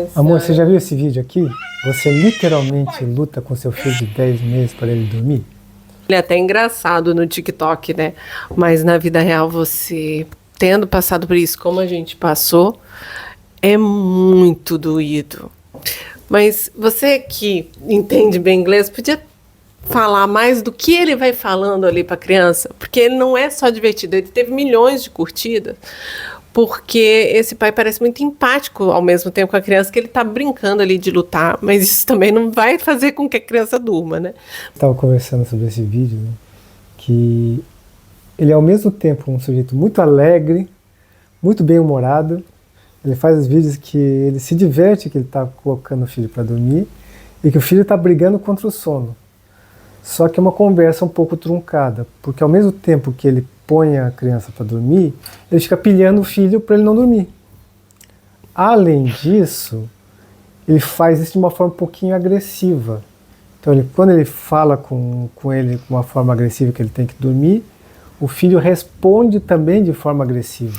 Nossa. Amor, você já viu esse vídeo aqui? Você literalmente luta com seu filho de 10 meses para ele dormir? Ele é até engraçado no TikTok, né? Mas na vida real, você tendo passado por isso, como a gente passou, é muito doído. Mas você que entende bem inglês, podia falar mais do que ele vai falando ali para a criança, porque ele não é só divertido, ele teve milhões de curtidas, porque esse pai parece muito empático ao mesmo tempo com a criança, que ele tá brincando ali de lutar, mas isso também não vai fazer com que a criança durma, né? Estava conversando sobre esse vídeo, né? Que ele é ao mesmo tempo um sujeito muito alegre, muito bem-humorado. Ele faz os vídeos que ele se diverte, que ele está colocando o filho para dormir e que o filho está brigando contra o sono. Só que é uma conversa um pouco truncada, porque ao mesmo tempo que ele põe a criança para dormir, ele fica pilhando o filho para ele não dormir. Além disso, ele faz isso de uma forma um pouquinho agressiva. Então, quando ele fala com ele de uma forma agressiva que ele tem que dormir, o filho responde também de forma agressiva.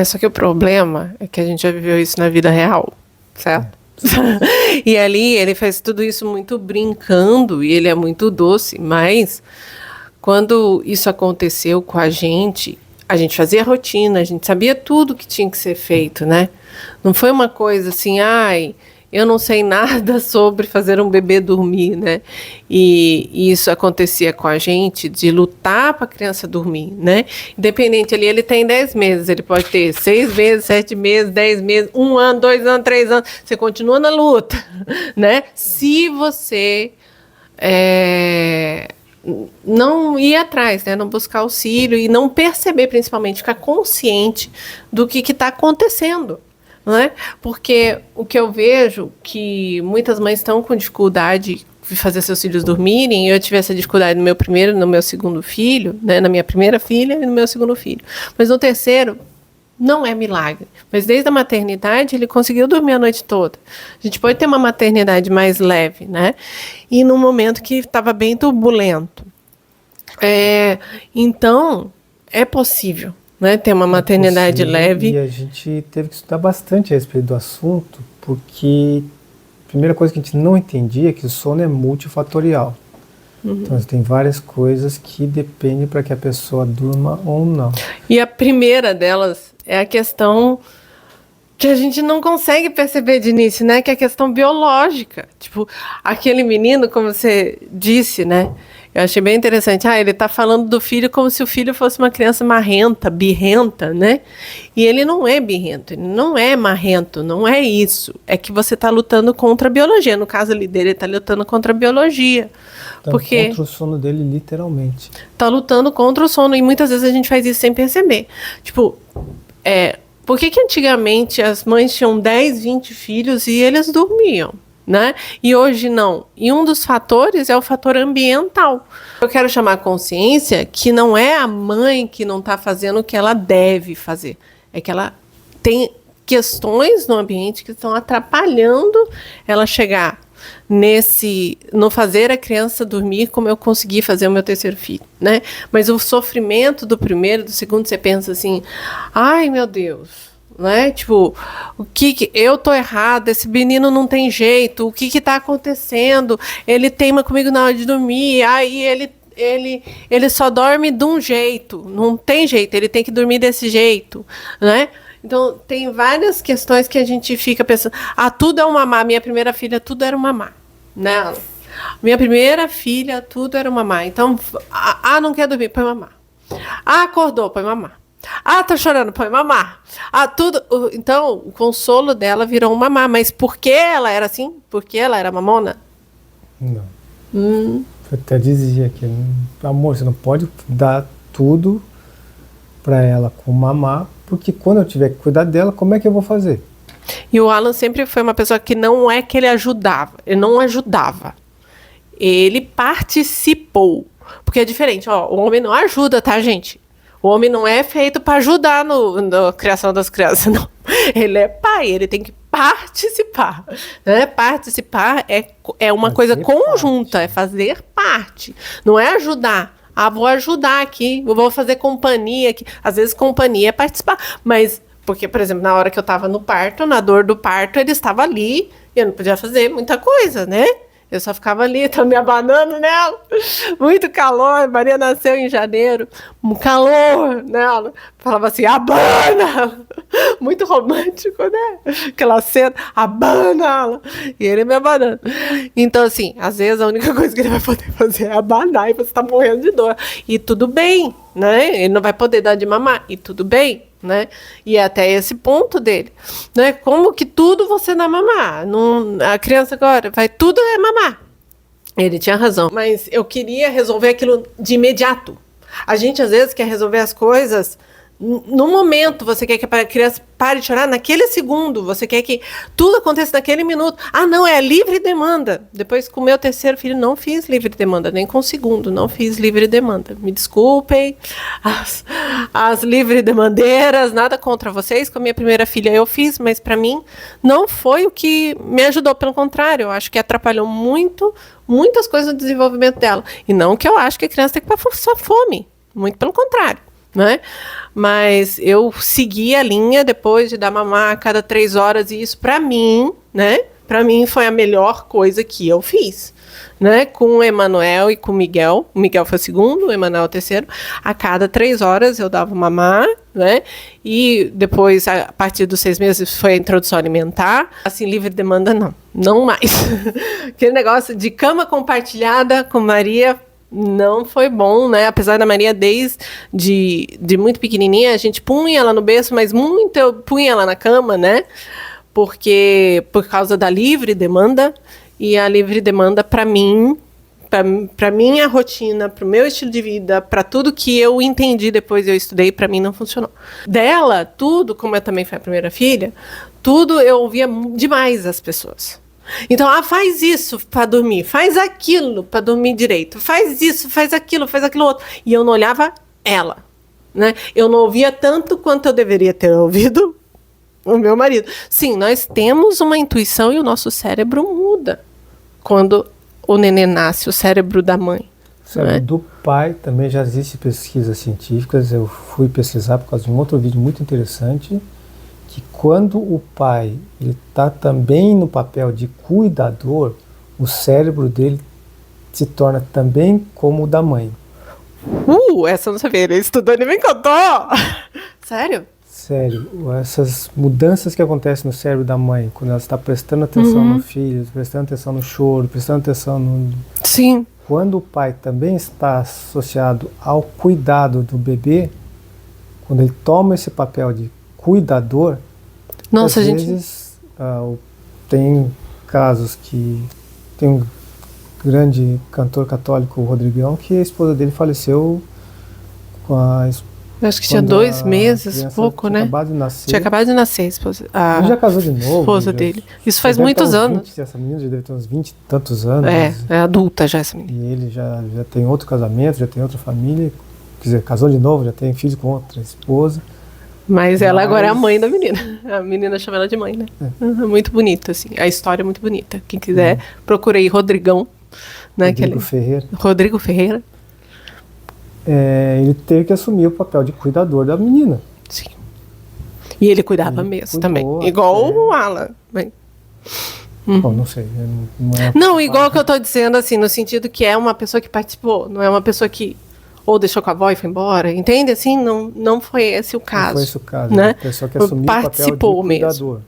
Só que o problema é que a gente já viveu isso na vida real, certo? E ali ele faz tudo isso muito brincando e ele é muito doce, mas quando isso aconteceu com a gente fazia rotina, a gente sabia tudo que tinha que ser feito, né? Não foi uma coisa assim, ai, eu não sei nada sobre fazer um bebê dormir, né? E isso acontecia com a gente, de lutar para a criança dormir, né? Independente ali, ele tem 10 meses, ele pode ter 6 meses, 7 meses, 10 meses, 1 ano, 2 anos, 3 anos, você continua na luta, né? Se você não ir atrás, né? Não buscar auxílio e não perceber, principalmente, ficar consciente do que está acontecendo. Né? Porque o que eu vejo que muitas mães estão com dificuldade de fazer seus filhos dormirem, eu tive essa dificuldade no meu primeiro e no meu segundo filho, né? Na minha primeira filha e no meu segundo filho. Mas no terceiro, não é milagre. Mas desde a maternidade, ele conseguiu dormir a noite toda. A gente pode ter uma maternidade mais leve, né? E num momento que estava bem turbulento. Então, é possível. Né, ter uma maternidade leve. E a gente teve que estudar bastante a respeito do assunto, porque a primeira coisa que a gente não entendia é que o sono é multifatorial. Então tem várias coisas que dependem para que a pessoa durma ou não. E a primeira delas é a questão que a gente não consegue perceber de início, né? Que é a questão biológica. Tipo, aquele menino, como você disse, né? Eu achei bem interessante. Ele tá falando do filho como se o filho fosse uma criança marrenta, birrenta, né? E ele não é birrento, ele não é marrento, não é isso. É que você tá lutando contra a biologia. No caso ali dele, ele tá lutando contra a biologia. Então, contra o sono dele, literalmente. Tá lutando contra o sono. E muitas vezes a gente faz isso sem perceber. Tipo, por que antigamente as mães tinham 10, 20 filhos e eles dormiam? Né? E hoje não. E um dos fatores é o fator ambiental. Eu quero chamar a consciência que não é a mãe que não está fazendo o que ela deve fazer. É que ela tem questões no ambiente que estão atrapalhando ela chegar no fazer a criança dormir como eu consegui fazer o meu terceiro filho, né? Mas o sofrimento do primeiro, do segundo, você pensa assim, ai meu Deus, né? Tipo, o que eu tô errada, esse menino não tem jeito, o que tá acontecendo? Ele teima comigo na hora de dormir, aí ele só dorme de um jeito, não tem jeito, ele tem que dormir desse jeito, né? Então, tem várias questões que a gente fica pensando, tudo é um mamá, minha primeira filha, tudo era um mamá, né? Minha primeira filha, tudo era um mamá, então, não quer dormir, põe mamá. Acordou, põe mamá. Tá chorando, põe mamá. Tudo. Então, o consolo dela virou um mamá. Mas por que ela era assim? Porque ela era mamona? Não. Eu até dizia que, amor, você não pode dar tudo para ela com mamá, porque quando eu tiver que cuidar dela, como é que eu vou fazer? E o Alan sempre foi uma pessoa que não é que ele ajudava. Ele não ajudava. Ele participou. Porque é diferente. O homem não ajuda, tá, gente? O homem não é feito para ajudar na criação das crianças, não. Ele é pai, ele tem que participar. Né? Participar é uma coisa conjunta, é fazer parte. Não é ajudar. Vou ajudar aqui, vou fazer companhia aqui. Às vezes companhia é participar, mas Porque, por exemplo, na hora que eu estava no parto, na dor do parto, ele estava ali e eu não podia fazer muita coisa, né? Eu só ficava ali, tava me abanando nela. Muito calor. Maria nasceu em janeiro. Um calor nela. Falava assim, abana! Muito romântico, né? Aquela cena, abana ela. E ele me abanando. Então, assim, às vezes a única coisa que ele vai poder fazer é abanar e você tá morrendo de dor. E tudo bem, né? Ele não vai poder dar de mamar. E tudo bem, né? E até esse ponto dele, né? Como que tudo você dá mamar? Não, a criança agora vai tudo é mamar. Ele tinha razão, mas eu queria resolver aquilo de imediato. A gente às vezes quer resolver as coisas no momento. Você quer que a criança pare de chorar naquele segundo. Você quer que tudo aconteça naquele minuto. Ah, não, é livre demanda. Depois, com o meu terceiro filho, não fiz livre demanda, nem com o segundo, não fiz livre demanda. Me desculpem, as livre demandeiras, nada contra vocês. Com a minha primeira filha eu fiz, mas para mim não foi o que me ajudou. Pelo contrário, eu acho que atrapalhou muitas coisas no desenvolvimento dela. E não que eu acho que a criança tem que passar fome. Muito pelo contrário. Né? Mas eu segui a linha depois de dar mamar a cada 3 horas e isso para mim, né? Para mim foi a melhor coisa que eu fiz, né? Com o Emanuel e com o Miguel. O Miguel foi o segundo, o Emanuel o terceiro. A cada 3 horas eu dava mamar, né? E depois, a partir dos 6 meses, foi a introdução alimentar. Assim, livre demanda, não mais. Aquele negócio de cama compartilhada com Maria não foi bom, né? Apesar da Maria, desde muito pequenininha, a gente punha ela no berço, mas muito eu punha ela na cama, né? Porque por causa da livre demanda, e a livre demanda para mim, para minha rotina, para o meu estilo de vida, para tudo que eu entendi depois eu estudei, para mim não funcionou. Dela, tudo, como eu também fui a primeira filha, tudo eu ouvia demais as pessoas. Então, faz isso para dormir, faz aquilo para dormir direito, faz isso, faz aquilo outro. E eu não olhava ela, né? Eu não ouvia tanto quanto eu deveria ter ouvido o meu marido. Sim, nós temos uma intuição e o nosso cérebro muda quando o nenê nasce, o cérebro da mãe. O cérebro do pai também já existe pesquisas científicas. Eu fui pesquisar por causa de um outro vídeo muito interessante, que quando o pai está também no papel de cuidador, o cérebro dele se torna também como o da mãe. Essa eu não sabia, ele estudou e me contou. Sério? Sério, essas mudanças que acontecem no cérebro da mãe, quando ela está prestando atenção no filho, prestando atenção no choro, prestando atenção no... Sim. Quando o pai também está associado ao cuidado do bebê, quando ele toma esse papel de cuidador, nossa, às gente, vezes tem casos que tem um grande cantor católico, o Rodrigão, que a esposa dele faleceu com a acho que tinha 2 meses, pouco, né? Acabado de nascer. Tinha acabado de nascer a esposa. Ele já casou de novo. Esposa dele. Isso faz muitos anos. Essa menina já deve ter uns 20 e tantos anos. É adulta já essa menina. E ele já tem outro casamento, já tem outra família. Quer dizer, casou de novo, já tem filho com outra esposa. Mas ela agora é a mãe da menina. A menina chama ela de mãe, né? Muito bonita, assim. A história é muito bonita. Quem quiser, procurei Rodrigão. Né? Ferreira. Rodrigo Ferreira. Ele teve que assumir o papel de cuidador da menina. Sim. E ele cuidava mesmo também. Igual o Alan. Bom, não sei. Não, igual que eu tô dizendo, assim, no sentido que é uma pessoa que participou, não é uma pessoa que ou deixou com a avó e foi embora, entende? Assim, não foi esse o caso. Não foi esse o caso, né? A pessoa que assumiu o papel de cuidador. Mesmo.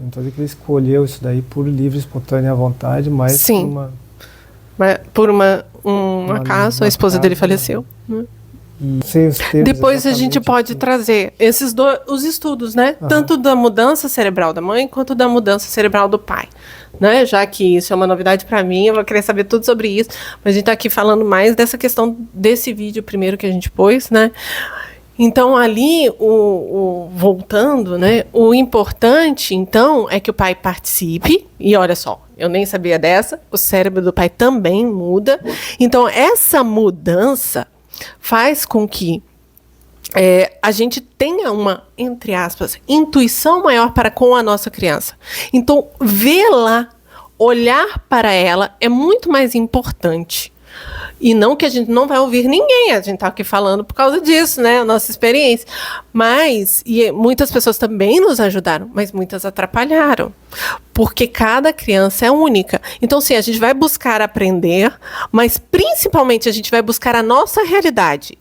Então, ele escolheu isso daí por livre, espontânea vontade, mas sim. Por um acaso, a esposa dele faleceu. Depois a gente pode trazer os estudos, né? Tanto da mudança cerebral da mãe, quanto da mudança cerebral do pai. Né? Já que isso é uma novidade para mim, eu vou querer saber tudo sobre isso. Mas a gente está aqui falando mais dessa questão desse vídeo primeiro que a gente pôs, né? Então, ali, voltando, né? O importante, então, é que o pai participe. E olha só, eu nem sabia dessa. O cérebro do pai também muda. Então, essa mudança faz com que a gente tenha uma, entre aspas, intuição maior para com a nossa criança. Então, vê-la, olhar para ela é muito mais importante E não que a gente não vai ouvir ninguém, a gente tá aqui falando por causa disso, né? A nossa experiência. Mas, e muitas pessoas também nos ajudaram, mas muitas atrapalharam. Porque cada criança é única. Então, sim, a gente vai buscar aprender, mas principalmente a gente vai buscar a nossa realidade.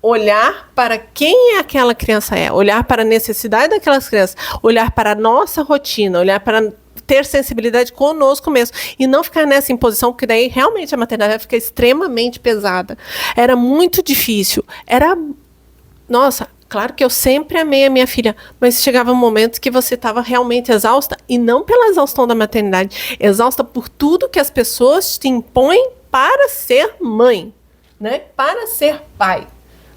Olhar para quem aquela criança é, olhar para a necessidade daquelas crianças, olhar para a nossa rotina, olhar para ter sensibilidade conosco mesmo e não ficar nessa imposição, porque daí realmente a maternidade fica extremamente pesada. Era muito difícil. Nossa, claro que eu sempre amei a minha filha, mas chegava momentos que você estava realmente exausta, e não pela exaustão da maternidade, exausta por tudo que as pessoas te impõem para ser mãe, né? Para ser pai.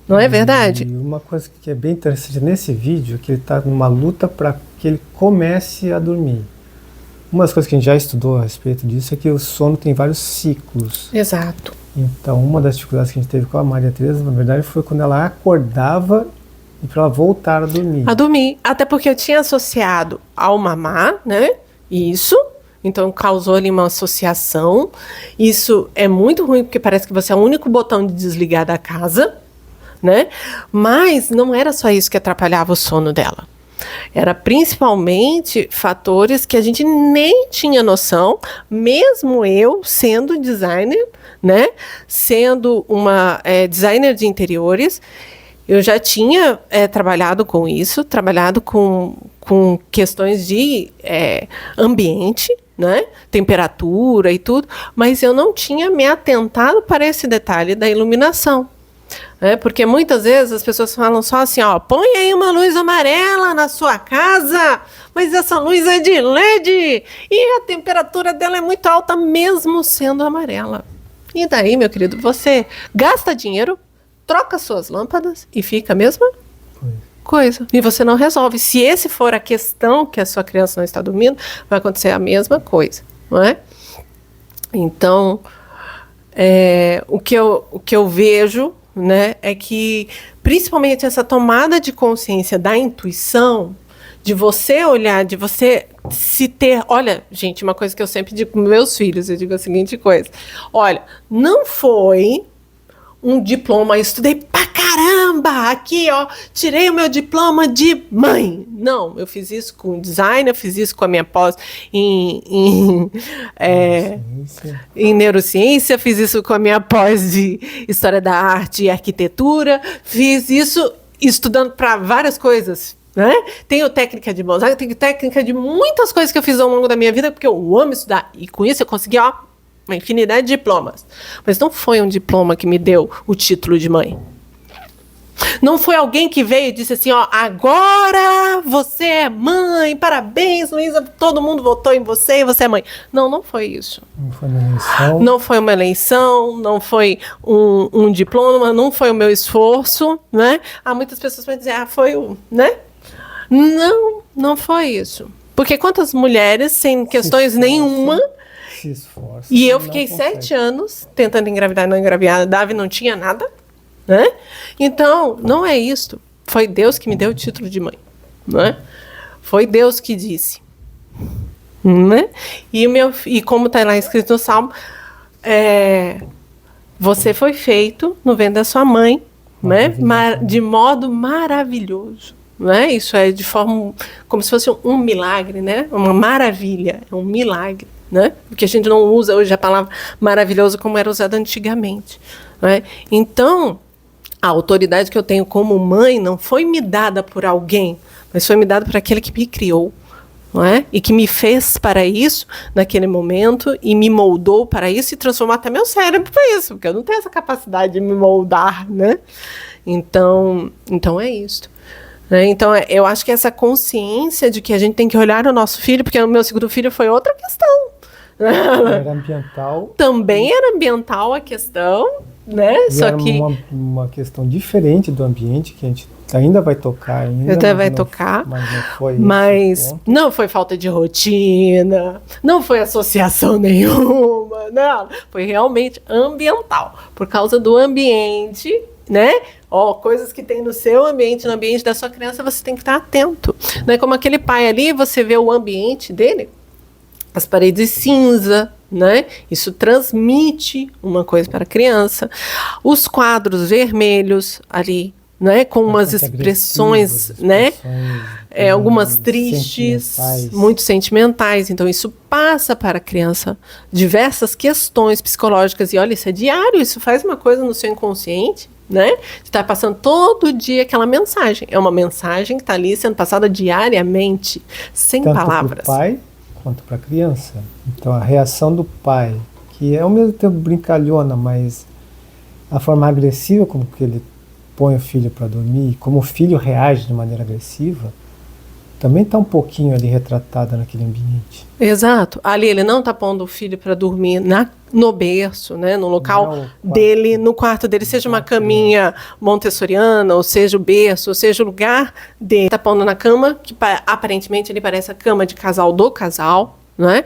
Não é verdade? E uma coisa que é bem interessante nesse vídeo é que ele está numa luta para que ele comece a dormir. Uma das coisas que a gente já estudou a respeito disso é que o sono tem vários ciclos. Exato. Então, uma das dificuldades que a gente teve com a Maria Teresa, na verdade, foi quando ela acordava e para ela voltar a dormir. A dormir. Até porque eu tinha associado ao mamar, né? Isso. Então, causou ali uma associação. Isso é muito ruim, porque parece que você é o único botão de desligar da casa, né? Mas não era só isso que atrapalhava o sono dela. Era principalmente fatores que a gente nem tinha noção, mesmo eu sendo designer, né? Sendo uma designer de interiores, eu já tinha trabalhado com isso, trabalhado com questões de ambiente, né? Temperatura e tudo, mas eu não tinha me atentado para esse detalhe da iluminação. Porque muitas vezes as pessoas falam só assim, ó, põe aí uma luz amarela na sua casa, mas essa luz é de LED e a temperatura dela é muito alta mesmo sendo amarela. E daí, meu querido, você gasta dinheiro, troca suas lâmpadas e fica a mesma coisa. E você não resolve. Se esse for a questão que a sua criança não está dormindo, vai acontecer a mesma coisa, não é? Então, o que eu vejo, né, é que principalmente essa tomada de consciência da intuição, de você olhar, de você se ter... Olha, gente, uma coisa que eu sempre digo com meus filhos, eu digo a seguinte coisa: olha, não foi um diploma, eu estudei pra caramba, aqui, ó, tirei o meu diploma de mãe. Não, eu fiz isso com design, eu fiz isso com a minha pós em neurociência, fiz isso com a minha pós de história da arte e arquitetura, fiz isso estudando para várias coisas, né? Tenho técnica de mosaico, tenho técnica de muitas coisas que eu fiz ao longo da minha vida, porque eu amo estudar, e com isso eu consegui, ó, uma infinidade de diplomas. Mas não foi um diploma que me deu o título de mãe. Não foi alguém que veio e disse assim, ó, agora você é mãe, parabéns, Luísa, todo mundo votou em você e você é mãe. Não, não foi isso. Não foi uma eleição. Não foi uma eleição, não foi um diploma, não foi o meu esforço, né? Muitas pessoas vão dizer, foi o, né? Não, não foi isso. Porque quantas mulheres sem questões nenhuma... Se esforça, e eu fiquei 7 anos tentando engravidar e não engravidar. Davi não tinha nada, né? Então, não é isso. Foi Deus que me deu o título de mãe, né? Foi Deus que disse, né? E como está lá escrito no Salmo, você foi feito no ventre da sua mãe, né? De modo maravilhoso, né? Isso é de forma como se fosse um milagre, né? Uma maravilha, é um milagre, né? Porque a gente não usa hoje a palavra maravilhoso como era usada antigamente, né? Então, a autoridade que eu tenho como mãe não foi me dada por alguém, mas foi me dada por aquele que me criou, não é? E que me fez para isso naquele momento e me moldou para isso e transformou até meu cérebro para isso, porque eu não tenho essa capacidade de me moldar, né? Então é isso. Então, eu acho que essa consciência de que a gente tem que olhar o nosso filho, porque o meu segundo filho foi outra questão. Era ambiental. Também era ambiental a questão, né? E só era que uma questão diferente do ambiente, que a gente ainda vai tocar. Mas não foi não foi falta de rotina, não foi associação nenhuma, não. Foi realmente ambiental. Por causa do ambiente, né? Coisas que tem no seu ambiente, no ambiente da sua criança, você tem que estar atento. Não é como aquele pai ali, você vê o ambiente dele, as paredes cinza, né? Isso transmite uma coisa para a criança. Os quadros vermelhos ali, né? Com umas expressões, né? Algumas tristes, muito sentimentais. Então, isso passa para a criança diversas questões psicológicas. E olha, isso é diário, isso faz uma coisa no seu inconsciente, né? Você está passando todo dia aquela mensagem. É uma mensagem que está ali sendo passada diariamente, sem palavras. Tanto para o pai quanto para a criança. Então, a reação do pai, que é ao mesmo tempo brincalhona, mas a forma agressiva como que ele põe o filho para dormir, como o filho reage de maneira agressiva, também está um pouquinho ali retratada naquele ambiente. Exato. Ali ele não está pondo o filho para dormir no berço, né, no local dele, no quarto dele, seja uma caminha montessoriana, ou seja o berço, ou seja o lugar dele. Está pondo na cama, que aparentemente ele parece a cama de casal do casal, não é?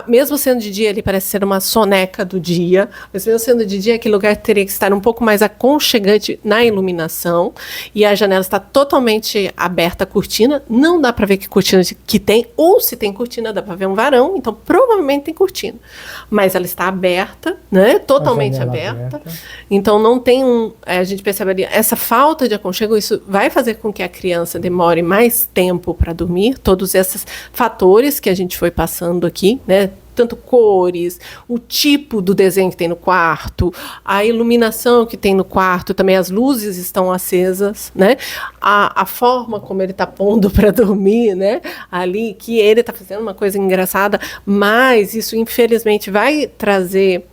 Mesmo sendo de dia, ele parece ser uma soneca do dia, mas mesmo sendo de dia, aquele lugar teria que estar um pouco mais aconchegante na iluminação, e a janela está totalmente aberta, a cortina, não dá para ver que cortina que tem, ou se tem cortina, dá para ver um varão, então provavelmente tem cortina, mas ela está aberta, né? Totalmente aberta, então não tem a gente percebe ali, essa falta de aconchego, isso vai fazer com que a criança demore mais tempo para dormir, todos esses fatores que a gente foi passando aqui, né? Tanto cores, o tipo do desenho que tem no quarto, a iluminação que tem no quarto, também as luzes estão acesas, né? A forma como ele está pondo para dormir, né? Ali, que ele está fazendo uma coisa engraçada, mas isso infelizmente vai trazer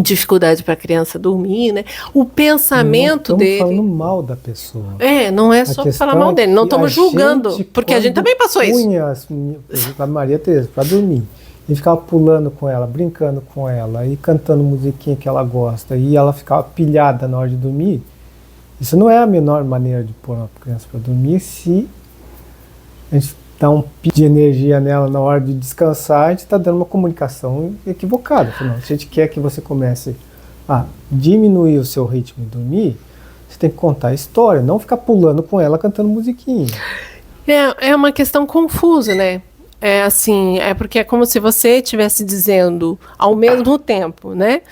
dificuldade para a criança dormir, né? O pensamento dele. Não estamos falando mal da pessoa. Não é só falar mal dele. Não estamos julgando, porque a gente também passou isso. Por exemplo, a Maria Teresa para dormir e ficava pulando com ela, brincando com ela e cantando musiquinha que ela gosta e ela ficava pilhada na hora de dormir. Isso não é a menor maneira de pôr uma criança para dormir. Se a gente dá um pico de energia nela na hora de descansar, a gente está dando uma comunicação equivocada. Não, se a gente quer que você comece a diminuir o seu ritmo de dormir, você tem que contar a história, não ficar pulando com ela cantando musiquinha. É uma questão confusa, né? É assim, porque é como se você estivesse dizendo ao mesmo tempo, né?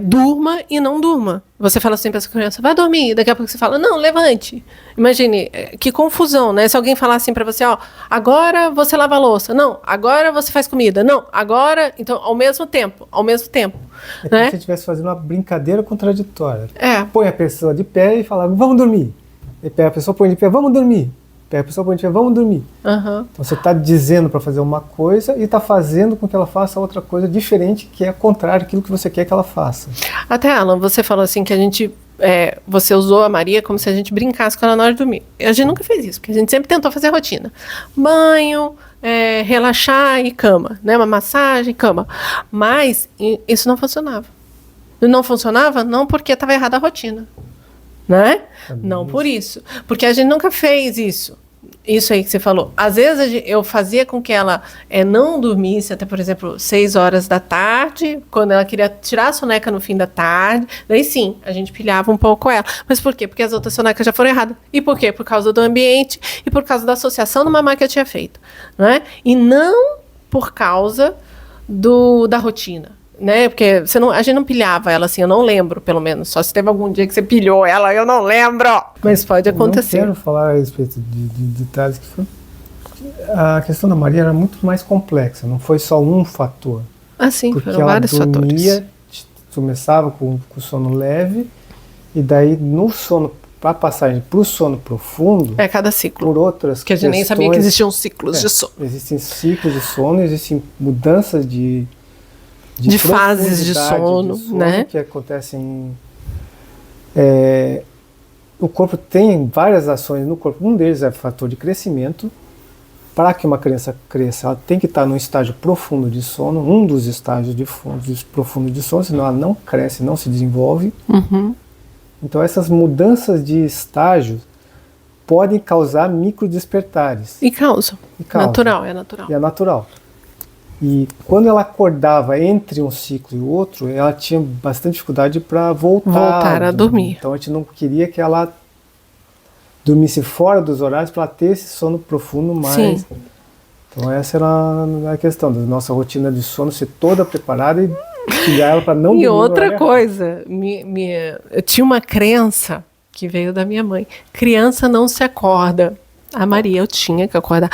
Durma e não durma. Você fala assim para essa criança, vai dormir. Daqui a pouco você fala, não, levante. Imagine, que confusão, né? Se alguém falar assim para você, ó, agora você lava a louça. Não, agora você faz comida. Não, agora... Então, ao mesmo tempo. É como né? se você estivesse fazendo uma brincadeira contraditória. É. Põe a pessoa de pé e fala, vamos dormir. E pega a pessoa, põe de pé, vamos dormir. Pega a pessoa, põe de pé, vamos dormir. Uhum. Então você está dizendo para fazer uma coisa e está fazendo com que ela faça outra coisa diferente, que é contrário daquilo que você quer que ela faça. Até, Alan, você falou assim que a gente... você usou a Maria como se a gente brincasse com ela na hora de dormir. A gente nunca fez isso, porque a gente sempre tentou fazer rotina. Banho, relaxar e cama, né? Uma massagem, cama. Mas isso não funcionava. Não funcionava não porque estava errada a rotina, né? Não por isso. Porque a gente nunca fez isso. Isso aí que você falou. Às vezes eu fazia com que ela não dormisse até, por exemplo, 6 horas da tarde, quando ela queria tirar a soneca no fim da tarde. Daí sim, a gente pilhava um pouco ela. Mas por quê? Porque as outras sonecas já foram erradas. E por quê? Por causa do ambiente e por causa da associação do mamá que eu tinha feito. Né? E não por causa da rotina. Né? Porque a gente não pilhava ela assim, eu não lembro, pelo menos. Só se teve algum dia que você pilhou ela, eu não lembro. Mas pode acontecer. Eu não quero falar a respeito de detalhes que foi. A questão da Maria era muito mais complexa, não foi só um fator. Sim, porque foram vários fatores. Ela dormia, começava com sono leve, e daí no sono, para a passagem para o sono profundo... cada ciclo. Por outras porque a gente nem sabia que existiam ciclos de sono. Existem ciclos de sono, existem mudanças de fases de sono, né? Que acontecem. O corpo tem várias ações no corpo. Um deles é o fator de crescimento. Para que uma criança cresça, ela tem que estar num estágio profundo de sono, um dos estágios profundos de sono, senão ela não cresce, não se desenvolve. Uhum. Então essas mudanças de estágios podem causar microdespertares. E causam. Natural, é natural. E é natural. E quando ela acordava entre um ciclo e outro, ela tinha bastante dificuldade para voltar a dormir. Então a gente não queria que ela dormisse fora dos horários para ter esse sono profundo mais Então essa era a questão, da nossa rotina de sono ser toda preparada e criar ela para não dormir. E outra coisa, eu tinha uma crença que veio da minha mãe. Criança não se acorda. A Maria, eu tinha que acordar.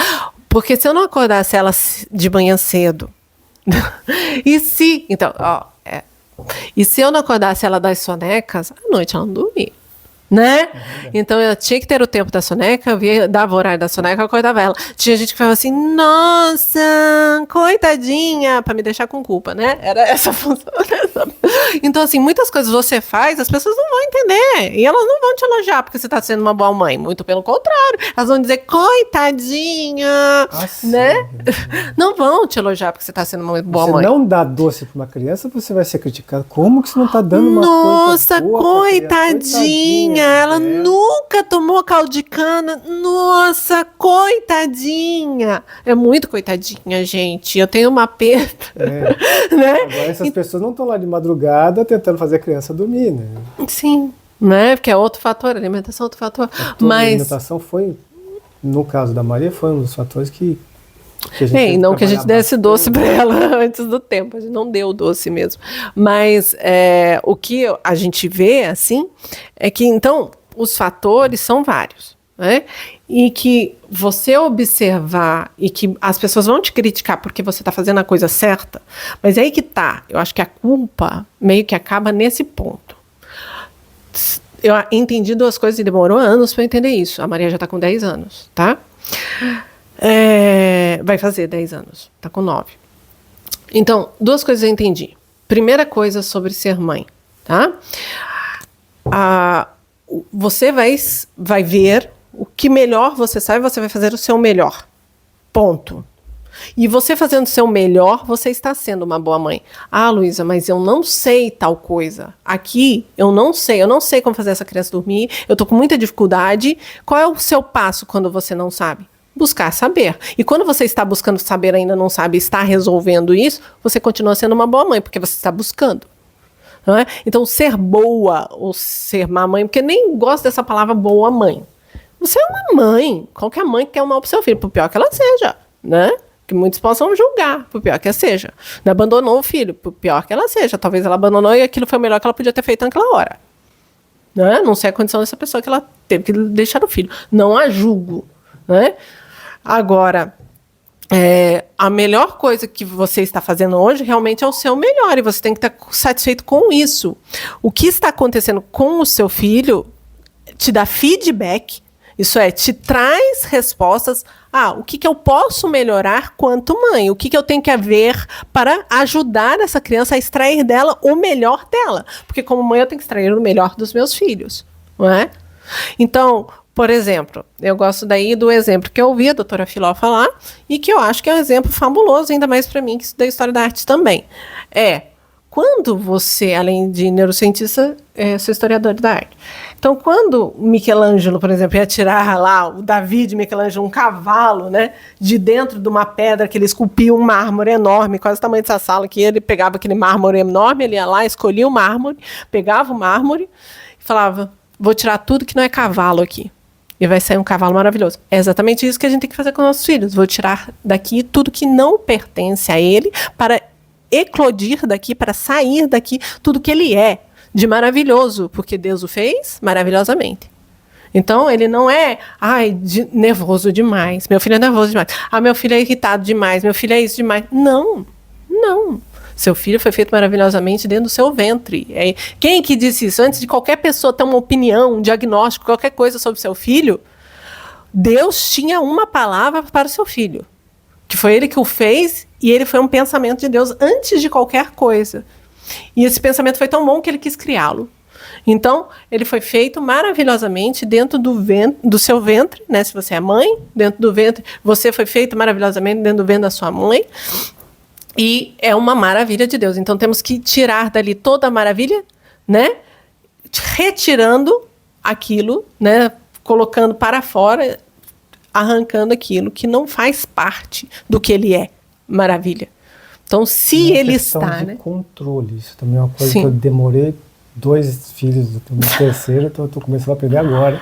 Porque se eu não acordasse ela de manhã cedo, e se eu não acordasse ela das sonecas, à noite ela não dormia. Né? Então eu tinha que ter o tempo da soneca, eu dava o horário da soneca, eu acordava ela. Tinha gente que falava assim, nossa, coitadinha, pra me deixar com culpa, né? Era essa a função. Então, assim, muitas coisas você faz, as pessoas não vão entender. E elas não vão te elogiar porque você tá sendo uma boa mãe. Muito pelo contrário. Elas vão dizer, coitadinha, né? Não vão te elogiar porque você tá sendo uma boa mãe. Se não dá doce pra uma criança, você vai ser criticado. Como que você não tá dando uma coisa boa? Nossa, coitadinha. Ela nunca tomou caldo de cana. Nossa, coitadinha. É muito coitadinha, gente. Eu tenho uma perda. Né? Agora essas pessoas não estão lá de madrugada tentando fazer a criança dormir, né? Sim, né? Porque é outro fator, alimentação é outro fator. Mas a alimentação foi, no caso da Maria, foi um dos fatores que a gente não que a gente desse doce para ela antes do tempo, a gente não deu doce mesmo. Mas o que a gente vê, assim, é que, então, os fatores são vários, né? E que você observar e que as pessoas vão te criticar porque você está fazendo a coisa certa, mas é aí que tá. Eu acho que a culpa meio que acaba nesse ponto. Eu entendi duas coisas e demorou anos para eu entender isso. A Maria já está com 10 anos, tá? Vai fazer 10 anos, tá com 9. Então, duas coisas eu entendi. Primeira coisa sobre ser mãe, tá? Você vai ver o que melhor você sabe, você vai fazer o seu melhor. Ponto. E você fazendo o seu melhor, você está sendo uma boa mãe. Ah, Luísa, mas eu não sei tal coisa. Aqui, eu não sei como fazer essa criança dormir, eu tô com muita dificuldade. Qual é o seu passo quando você não sabe? Buscar saber. E quando você está buscando saber, ainda não sabe, está resolvendo isso, você continua sendo uma boa mãe, porque você está buscando. Não é? Então, ser boa ou ser má mãe, porque nem gosto dessa palavra boa mãe. Você é uma mãe. Qualquer mãe que quer o mal pro seu filho, por pior que ela seja, né? Que muitos possam julgar, por pior que ela seja. Não abandonou o filho, por pior que ela seja. Talvez ela abandonou e aquilo foi o melhor que ela podia ter feito naquela hora. Né? Não sei a condição dessa pessoa que ela teve que deixar o filho. Não a julgo, né? Agora, a melhor coisa que você está fazendo hoje realmente é o seu melhor e você tem que estar satisfeito com isso. O que está acontecendo com o seu filho te dá feedback, isso é, te traz respostas. O que eu posso melhorar quanto mãe? O que eu tenho que ver para ajudar essa criança a extrair dela o melhor dela? Porque como mãe eu tenho que extrair o melhor dos meus filhos, não é? Então, por exemplo, eu gosto daí do exemplo que eu ouvi a doutora Filó falar e que eu acho que é um exemplo fabuloso, ainda mais para mim, que estudei História da Arte também. Quando você, além de neurocientista, sou historiador da arte. Então, quando Michelangelo, por exemplo, ia tirar lá, o Davi de Michelangelo, um cavalo, né, de dentro de uma pedra que ele esculpiu um mármore enorme, quase o tamanho dessa sala, que ele pegava aquele mármore enorme, ele ia lá, escolhia o mármore, pegava o mármore e falava, vou tirar tudo que não é cavalo aqui. E vai sair um cavalo maravilhoso. É exatamente isso que a gente tem que fazer com nossos filhos. Vou tirar daqui tudo que não pertence a ele para eclodir daqui, para sair daqui tudo que ele é de maravilhoso, porque Deus o fez maravilhosamente. Então, ele não é, nervoso demais, meu filho é nervoso demais, meu filho é irritado demais, meu filho é isso demais. Não. Seu filho foi feito maravilhosamente dentro do seu ventre. Quem que disse isso? Antes de qualquer pessoa ter uma opinião, um diagnóstico, qualquer coisa sobre seu filho, Deus tinha uma palavra para o seu filho, que foi ele que o fez, e ele foi um pensamento de Deus antes de qualquer coisa. E esse pensamento foi tão bom que ele quis criá-lo. Então, ele foi feito maravilhosamente dentro do seu ventre, né? Se você é mãe, dentro do ventre, você foi feito maravilhosamente dentro do ventre da sua mãe. E é uma maravilha de Deus. Então, temos que tirar dali toda a maravilha, né? Retirando aquilo, né? Colocando para fora, arrancando aquilo que não faz parte do que ele é. Maravilha. Então, se ele está, né? Controle. Isso também é uma coisa que eu demorei 2 filhos, no terceiro, então eu estou começando a aprender agora.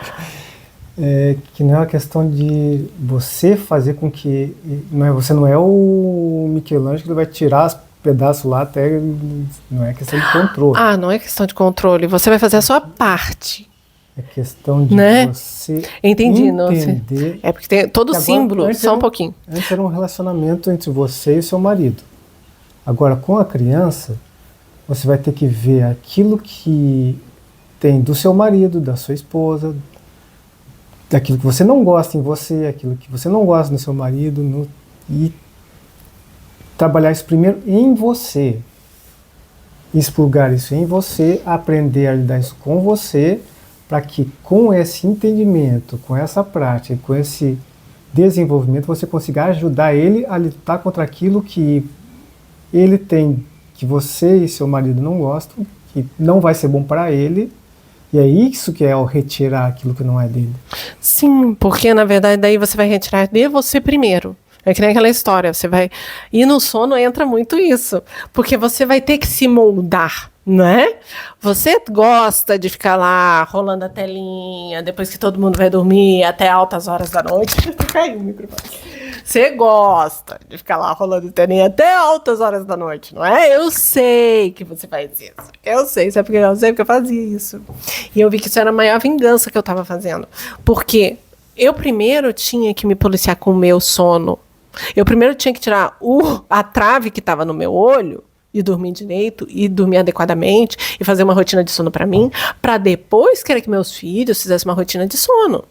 que não é uma questão de você fazer com que... você não é o Michelangelo que vai tirar os pedaços lá até... Não é questão de controle. Ah, não é questão de controle. Você vai fazer a sua parte. É questão de né? você Entendi, entender... É porque tem todo símbolo, só um pouquinho. Antes era um relacionamento entre você e seu marido. Agora, com a criança, você vai ter que ver aquilo que tem do seu marido, da sua esposa, daquilo que você não gosta em você, aquilo que você não gosta no seu marido, e trabalhar isso primeiro em você. Expurgar isso em você, aprender a lidar isso com você, para que com esse entendimento, com essa prática, com esse desenvolvimento, você consiga ajudar ele a lutar contra aquilo que ele tem, que você e seu marido não gostam, que não vai ser bom para ele. E é isso que é o retirar aquilo que não é dele. Sim, porque na verdade daí você vai retirar de você primeiro. É que nem aquela história, você vai... E no sono entra muito isso, porque você vai ter que se moldar, né? Você gosta de ficar lá rolando a telinha, depois que todo mundo vai dormir, até altas horas da noite. Caiu o microfone. Você gosta de ficar lá rolando a telinha até altas horas da noite, não é? Eu sei que você faz isso. Eu sei, sabe porque eu sei porque eu fazia isso. E eu vi que isso era a maior vingança que eu tava fazendo. Porque eu primeiro tinha que me policiar com o meu sono. Eu primeiro tinha que tirar a trave que estava no meu olho e dormir direito, e dormir adequadamente, e fazer uma rotina de sono para mim, para depois querer que meus filhos fizessem uma rotina de sono.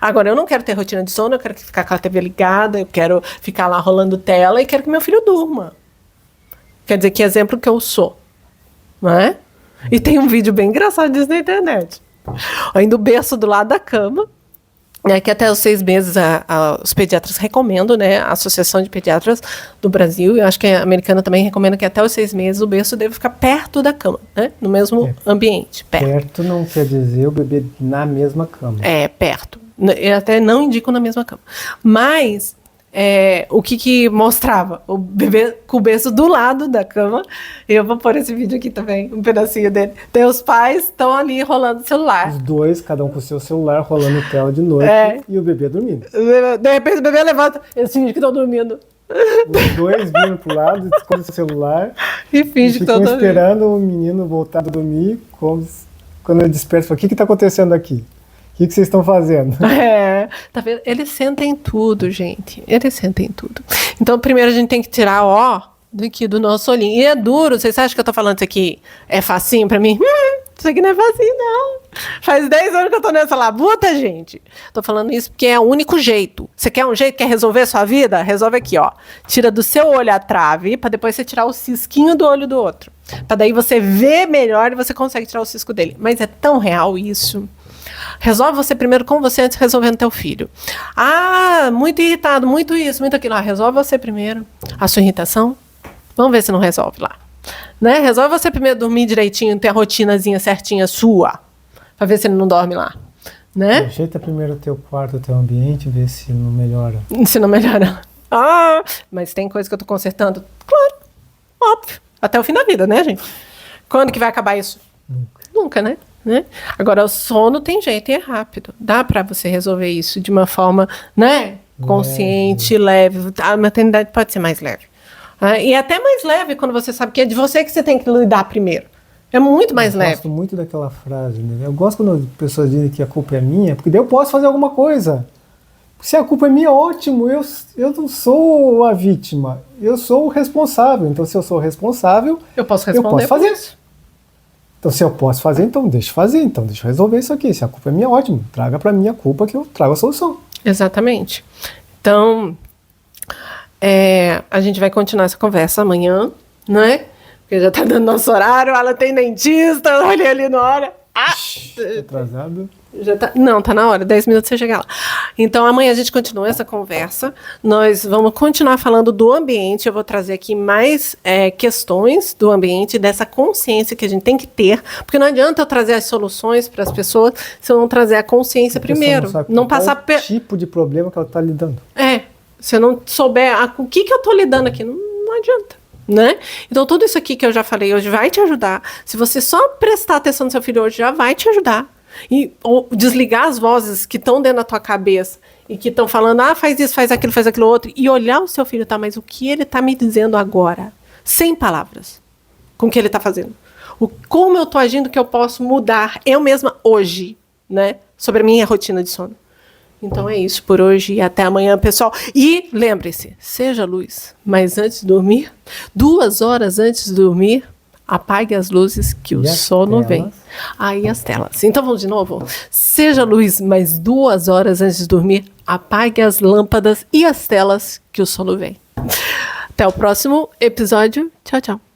Agora, eu não quero ter rotina de sono, eu quero ficar com a TV ligada, eu quero ficar lá rolando tela e quero que meu filho durma. Quer dizer, que exemplo que eu sou. Não é? E tem um vídeo bem engraçado disso na internet. Ainda o berço do lado da cama, que até os 6 meses os pediatras recomendam, né? A Associação de Pediatras do Brasil, eu acho que a americana também recomenda que até os 6 meses o berço deve ficar perto da cama, né? No mesmo ambiente. Perto não quer dizer o bebê na mesma cama. É, perto. Eu até não indico na mesma cama. Mas o que mostrava? O bebê com o berço do lado da cama. Eu vou pôr esse vídeo aqui também, um pedacinho dele. Tem os pais estão ali rolando o celular. Os dois, cada um com o seu celular, rolando tela de noite, e o bebê dormindo. De repente o bebê levanta, eles fingem que estão dormindo. Os dois viram pro lado, escondem o celular e fingem que estão dormindo. Esperando o menino voltar a dormir, quando ele desperta, fala, o que está acontecendo aqui? O que vocês estão fazendo? Tá vendo? Eles sentem tudo, gente. Eles sentem tudo. Então, primeiro a gente tem que tirar, daqui do nosso olhinho. E é duro, vocês acham que eu tô falando isso aqui é facinho pra mim? Isso aqui não é facinho, não. Faz 10 anos que eu tô nessa labuta, gente. Tô falando isso porque é o único jeito. Você quer um jeito, quer resolver a sua vida? Resolve aqui, Tira do seu olho a trave, pra depois você tirar o cisquinho do olho do outro. Pra daí você ver melhor e você consegue tirar o cisco dele. Mas é tão real isso. Resolve você primeiro com você antes de resolver no teu filho. Muito irritado, muito isso, muito aquilo. Resolve você primeiro a sua irritação. Vamos ver se não resolve lá. Né? Resolve você primeiro dormir direitinho, ter a rotinazinha certinha sua. Pra ver se ele não dorme lá. Né? Ajeita primeiro o teu quarto, o teu ambiente, ver se não melhora. Se não melhora. Mas tem coisa que eu tô consertando? Claro, óbvio. Até o fim da vida, né, gente? Quando que vai acabar isso? Nunca, né? Agora, o sono tem jeito e é rápido. Dá pra você resolver isso de uma forma, né? Consciente, leve. A maternidade pode ser mais leve. E até mais leve quando você sabe que é de você que você tem que lidar primeiro. É muito mais leve. Eu gosto muito daquela frase, né? Eu gosto quando as pessoas dizem que a culpa é minha, porque daí eu posso fazer alguma coisa. Se a culpa é minha, ótimo. Eu não sou a vítima. Eu sou o responsável. Então, se eu sou o responsável, eu posso responder. Eu posso fazer isso. Então, se eu posso fazer, então deixa eu fazer. Então, deixa eu resolver isso aqui. Se a culpa é minha, ótimo. Traga pra mim a culpa que eu trago a solução. Exatamente. Então, a gente vai continuar essa conversa amanhã, né? Porque já tá dando nosso horário, ela tem dentista, eu olhei ali na hora. Tá atrasado? Não, tá na hora, 10 minutos você chegar lá. Então, amanhã a gente continua essa conversa. Nós vamos continuar falando do ambiente. Eu vou trazer aqui mais questões do ambiente, dessa consciência que a gente tem que ter. Porque não adianta eu trazer as soluções para as pessoas se eu não trazer a consciência primeiro. Não passar tipo de problema que ela está lidando. Se eu não souber o que eu estou lidando aqui, não adianta. Né? Então, tudo isso aqui que eu já falei hoje vai te ajudar. Se você só prestar atenção no seu filho hoje, já vai te ajudar. Ou desligar as vozes que estão dentro da tua cabeça e que estão falando, faz isso, faz aquilo outro, e olhar o seu filho, tá, mas o que ele tá me dizendo agora? Sem palavras. Com o que ele tá fazendo. Como eu tô agindo que eu posso mudar eu mesma hoje, né? Sobre a minha rotina de sono. Então é isso por hoje e até amanhã, pessoal. E lembre-se, seja luz, mas antes de dormir, 2 horas antes de dormir, apague as luzes que o sono vem. Aí as telas. Então vamos de novo? Seja luz, mas 2 horas antes de dormir, apague as lâmpadas e as telas que o sono vem. Até o próximo episódio. Tchau, tchau.